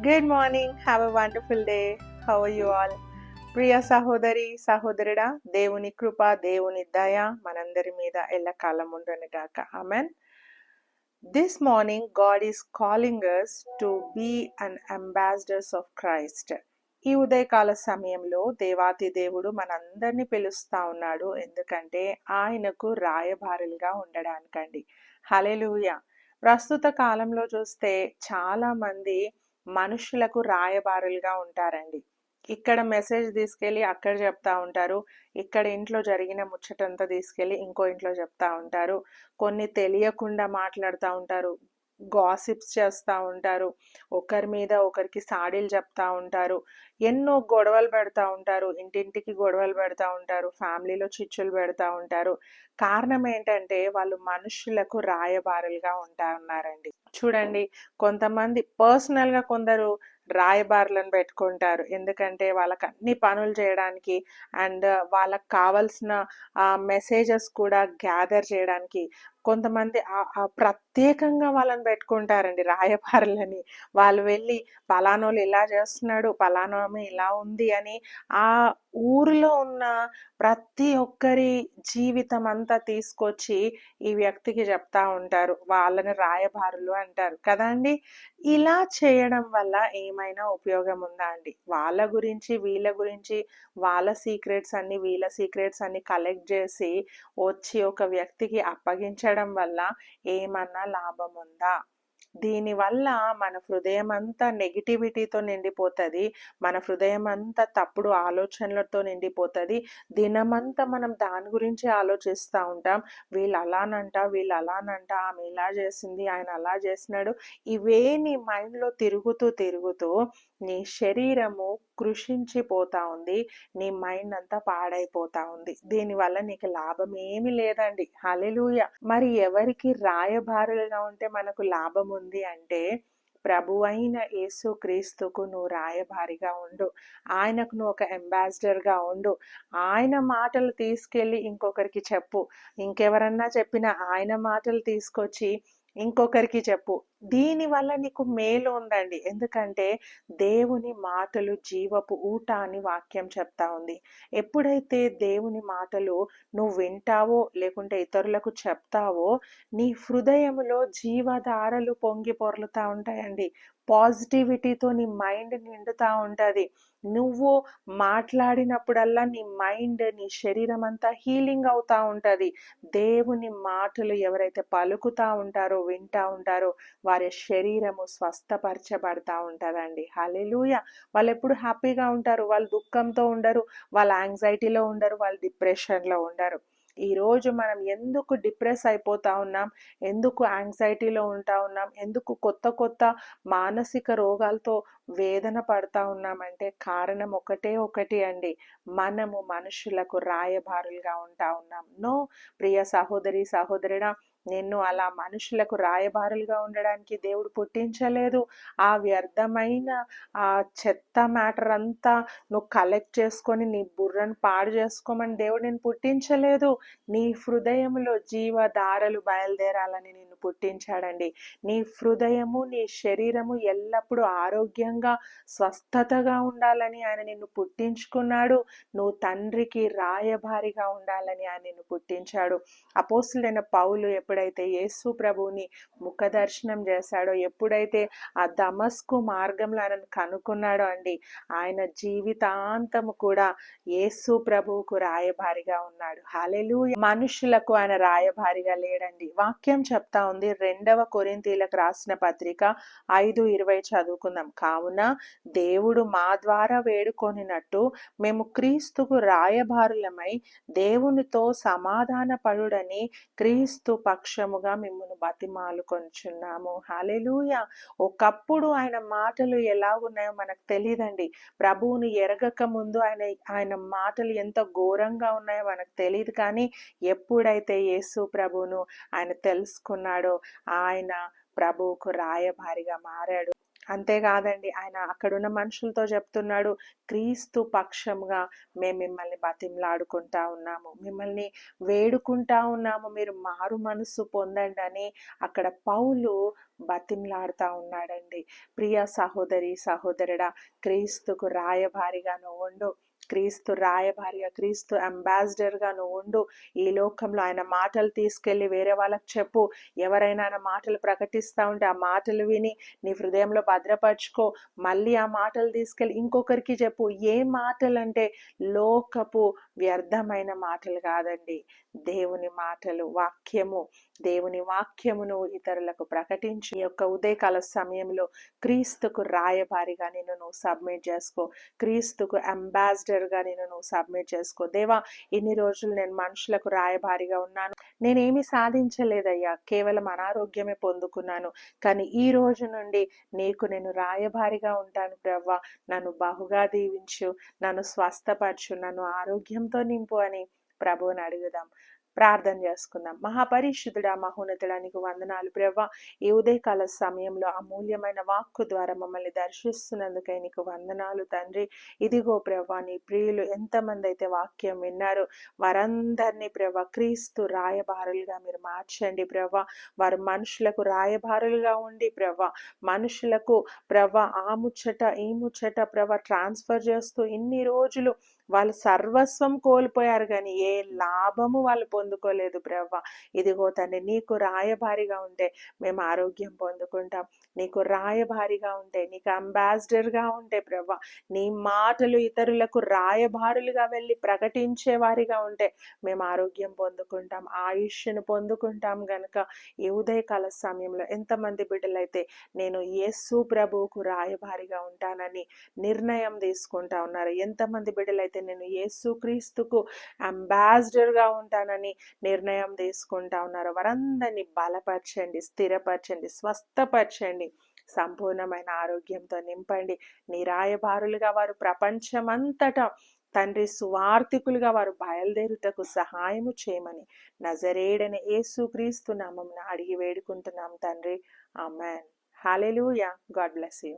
Good morning. Have a wonderful day. How are you all? ప్రియ సహోదరి సహోదరుడా, దేవుని కృప, దేవుని దయ మనందరి మీద ఎల్లకాలం ఉండునుగాక. Amen. This morning God is calling us to be an ambassadors of Christ. ఈ ఉదయకాల సమయంలో దేవాతి దేవుడు మనందరినీ పిలుస్తా ఉన్నాడు. ఎందుకంటే ఆయనకు రాయబారులుగా ఉండడానికండి. హల్లెలూయా. ప్రస్తుత కాలంలో చూస్తే చాలా మంది మనుషులకు రాయబారులుగా ఉంటారండి. ఇక్కడ మెసేజ్ తీసుకెళ్ళి అక్కడ చెప్తా ఉంటారు. ఇక్కడ ఇంట్లో జరిగిన ముచ్చటంతా తీసుకెళ్ళి ఇంకో ఇంట్లో చెప్తా ఉంటారు. కొన్ని తెలియకుండా మాట్లాడుతూ ఉంటారు. గాసిప్స్ చేస్తూ ఉంటారు. ఒకరి మీద ఒకరికి సాడీలు చెప్తా ఉంటారు. ఎన్నో గొడవలు పెడతా ఉంటారు. ఇంటింటికి గొడవలు పెడతా ఉంటారు. ఫ్యామిలీలో చిచ్చులు పెడతా ఉంటారు. కారణం ఏంటంటే వాళ్ళు మనుషులకు రాయబారులుగా ఉంటా ఉన్నారండి. చూడండి, కొంతమంది పర్సనల్గా కొందరు రాయబారులను పెట్టుకుంటారు. ఎందుకంటే వాళ్ళకి అన్ని పనులు చేయడానికి అండ్ వాళ్ళకి కావాల్సిన మెసేజెస్ కూడా గ్యాదర్ చేయడానికి కొంతమంది ప్రత్యేకంగా వాళ్ళని పెట్టుకుంటారండి రాయబారులని. వాళ్ళు వెళ్ళి పలానోళ్ళు ఇలా చేస్తున్నాడు, పలానామె ఇలా ఉంది అని ఆ ఊరిలో ఉన్న ప్రతి ఒక్కరి జీవితం అంతా తీసుకొచ్చి ఈ వ్యక్తికి చెప్తా ఉంటారు. వాళ్ళని రాయబారులు అంటారు కదా అండి. ఇలా చేయడం వల్ల ఏమైనా ఉపయోగం ఉందా అండి? వాళ్ళ గురించి వీళ్ళ గురించి వాళ్ళ సీక్రెట్స్ అన్ని వీళ్ళ సీక్రెట్స్ అన్ని కలెక్ట్ చేసి వచ్చి ఒక వ్యక్తికి అప్పగించడం వల్ల ఏమన్నా లాభం ఉందా? దీనివల్ల మన హృదయం అంతా నెగిటివిటీతో నిండిపోతుంది. మన హృదయం అంతా తప్పుడు ఆలోచనలతో నిండిపోతుంది. దినమంతా మనం దాని గురించి ఆలోచిస్తూ ఉంటాం. వీళ్ళు అలానంట, వీళ్ళు అలానంట, ఆమె ఇలా చేసింది, ఆయన అలా చేసినాడు. ఇవే నీ మైండ్లో తిరుగుతూ నీ శరీరము కృషించిపోతా ఉంది. నీ మైండ్ అంతా పాడైపోతా ఉంది. దీనివల్ల నీకు లాభం ఏమీ లేదండి. హల్లెలూయా. మరి ఎవరికి రాయబారులుగా ఉంటే మనకు లాభం ఉంది అంటే ప్రభు అయిన యేసు క్రీస్తుకు నువ్వు రాయబారిగా ఉండు. ఆయనకు నువ్వు ఒక అంబాసిడర్గా ఉండు. ఆయన మాటలు తీసుకెళ్ళి ఇంకొకరికి చెప్పు. ఇంకెవరన్నా చెప్పిన ఆయన మాటలు తీసుకొచ్చి ఇంకొకరికి చెప్పు. దీనివల్ల నీకు మేలు ఉందండి. ఎందుకంటే దేవుని మాటలు జీవపు ఊట అని వాక్యం చెప్తా ఉంది. ఎప్పుడైతే దేవుని మాటలు నువ్వు వింటావో లేకుంటే ఇతరులకు చెప్తావో నీ హృదయములో జీవధారలు పొంగి పొర్లుతూ ఉంటాయండి. పాజిటివిటీతో నీ మైండ్ నిండుతూ ఉంటుంది. నువ్వు మాట్లాడినప్పుడల్లా నీ మైండ్ నీ శరీరం అంతా హీలింగ్ అవుతూ ఉంటుంది. దేవుని మాటలు ఎవరైతే పలుకుతూ ఉంటారో వింటూ ఉంటారో వారి శరీరము స్వస్థపరచబడతా ఉంటుందండి. హల్లెలూయా. వాళ్ళు ఎప్పుడు హ్యాపీగా ఉంటారు. వాళ్ళు దుఃఖంతో ఉండరు, వాళ్ళు యాంగ్జైటీలో ఉండరు, వాళ్ళు డిప్రెషన్లో ఉండరు. ఈరోజు మనం ఎందుకు డిప్రెస్ అయిపోతా ఉన్నాం, ఎందుకు యాంగ్జైటీలో ఉంటా ఉన్నాం, ఎందుకు కొత్త మానసిక రోగాలతో వేదన పడతా ఉన్నామంటే కారణం ఒకటి అండి. మనము మనుషులకు రాయబారులుగా ఉంటా ఉన్నాం. నో ప్రియ సహోదరి సహోదరుడా, నిన్ను అలా మనుషులకు రాయబారులుగా ఉండడానికి దేవుడు పుట్టించలేదు. ఆ వ్యర్థమైన ఆ చెత్త మ్యాటర్ అంతా నువ్వు కలెక్ట్ చేసుకొని నీ బుర్రను పాడు చేసుకోమని దేవుడు నేను పుట్టించలేదు. నీ హృదయంలో జీవధారలు బయలుదేరాలని నిన్ను పుట్టించాడండి. నీ హృదయము నీ శరీరము ఎల్లప్పుడూ ఆరోగ్యంగా స్వస్థతగా ఉండాలని ఆయన నిన్ను పుట్టించుకున్నాడు. నువ్వు తండ్రికి రాయబారిగా ఉండాలని ఆయన నిన్ను పుట్టించాడు. అపోస్తలుడైన పౌలు ఎప్పుడైతే యేసు ప్రభువుని ముఖ దర్శనం చేశాడో, ఎప్పుడైతే ఆ దమస్కు మార్గంలో ఆయనను కనుక్కున్నాడో అండి, ఆయన జీవితాంతము కూడా యేసు ప్రభువుకు రాయబారిగా ఉన్నాడు. హల్లెలూయా. మనుషులకు ఆయన రాయబారిగా లేడండి. వాక్యం చెప్తా ఉంది 2వ కొరింథీయులకు రాసిన పత్రిక 5:20 చదువుకుందాం. కావున దేవుడు మా ద్వారా వేడుకొనినట్టు మేము క్రీస్తుకు రాయబారులమై దేవునితో సమాధాన పడుడని క్రీస్తు పక్షముగా మిమ్మల్ని బతిమాలుకొనుచున్నాము. హల్లెలూయా. ఒకప్పుడు ఆయన మాటలు ఎలా ఉన్నాయో మనకు తెలియదండి. ప్రభువుని ఎరగక ముందు ఆయన మాటలు ఎంత ఘోరంగా ఉన్నాయో మనకు తెలియదు. కానీ ఎప్పుడైతే యేసు ప్రభువును ఆయన తెలుసుకున్నాడో ఆయన ప్రభువుకు రాయబారిగా మారాడు. అంతేకాదండి, ఆయన అక్కడున్న మనుషులతో చెప్తున్నాడు, క్రీస్తు పక్షంగా మేము మిమ్మల్ని బతిమలాడుకుంటా ఉన్నాము, మిమ్మల్ని వేడుకుంటా ఉన్నాము, మీరు మారు మనసు పొందండి అని అక్కడ పౌలు బతిమలాడుతా ఉన్నాడండి. ప్రియ సహోదరి సహోదరుడా, క్రీస్తుకు రాయబారిగా నువ్వు ఉండు, క్రీస్తు రాయబారిగా, క్రీస్తు అంబాసిడర్గా నువ్వు ఉండు. ఈ లోకంలో ఆయన మాటలు తీసుకెళ్ళి వేరే వాళ్ళకి చెప్పు. ఎవరైనా ఆయన మాటలు ప్రకటిస్తూ ఉంటే ఆ మాటలు విని నీ హృదయంలో భద్రపరచుకో. మళ్ళీ ఆ మాటలు తీసుకెళ్ళి ఇంకొకరికి చెప్పు. ఏ మాటలు అంటే లోకపు వ్యర్థమైన మాటలు కాదండి, దేవుని మాటలు, వాక్యము, దేవుని వాక్యమును ఇతరులకు ప్రకటించి ఈ యొక్క ఉదయకాల సమయంలో క్రీస్తుకు రాయబారిగా నిన్ను నువ్వు సబ్మిట్ చేసుకో, క్రీస్తుకు అంబాసిడర్గా నిన్ను నువ్వు సబ్మిట్ చేసుకో. దేవా, ఇన్ని రోజులు నేను మనుషులకు రాయబారిగా ఉన్నాను, నేనేమి సాధించలేదయ్యా, కేవలం అనారోగ్యమే పొందుకున్నాను, కానీ ఈ రోజు నుండి నీకు నేను రాయబారిగా ఉంటాను ప్రవ్వా, నన్ను బహుగా దీవించు, నన్ను స్వస్థపరచు, నన్ను ఆరోగ్యంతో నింపు అని ప్రభువుని అడుగుదాం. ప్రార్థన చేసుకుందాం. మహాపరిశుద్ధుడా, మహోన్నతుడా, నీకు వందనాలు ప్రవ్వా. ఈ ఉదయకాల సమయంలో అమూల్యమైన వాక్కు ద్వారా మమ్మల్ని దర్శిస్తున్నందుకై నీకు వందనాలు తండ్రి. ఇదిగో ప్రవ్వా, నీ ప్రియులు ఎంతమంది అయితే వాక్యం విన్నారు వారందరినీ ప్రవ్వా క్రీస్తు రాయబారులుగా మీరు మార్చండి ప్రవ్వా. వారు మనుషులకు రాయబారులుగా ఉండి ప్రవ్వా, మనుషులకు ప్రవ్వా ఆ ముచ్చట ఈ ముచ్చట ప్రవ్వా ట్రాన్స్ఫర్ చేస్తూ ఇన్ని రోజులు వాళ్ళు సర్వస్వం కోల్పోయారు, కానీ ఏ లాభము వాళ్ళు పొందుకోలేదు ప్రవ్వా. ఇదిగో తండ్రి, నీకు రాయబారిగా ఉంటే మేము ఆరోగ్యం పొందుకుంటాం, నీకు రాయబారిగా ఉంటే, నీకు అంబాసిడర్గా ఉంటే ప్రవ్వా, నీ మాటలు ఇతరులకు రాయబారులుగా వెళ్ళి ప్రకటించే వారిగా ఉంటే మేము ఆరోగ్యం పొందుకుంటాం, ఆయుష్ను పొందుకుంటాం. గనుక ఈ ఉదయకాల సమయంలో ఎంతమంది బిడ్డలైతే నేను యేసు ప్రభువుకు రాయబారిగా ఉంటానని నిర్ణయం తీసుకుంటా ఉన్నారు, ఎంతమంది బిడ్డలైతే నేను యేసు క్రీస్తుకు అంబాసిడర్గా ఉంటానని నిర్ణయం తీసుకుంటా ఉన్నారు, వారందరినీ బలపరచండి, స్థిరపరచండి, స్వస్థపరచండి, సంపూర్ణమైన ఆరోగ్యంతో నింపండి. నీ రాయబారులుగా వారు ప్రపంచమంతటా తండ్రి సువార్థికులుగా వారు బయలుదేరుటకు సహాయము చేయమని నజరేయుడైన యేసుక్రీస్తు నామమున అడిగి వేడుకుంటున్నాం తండ్రి. Amen. Hallelujah. God bless you.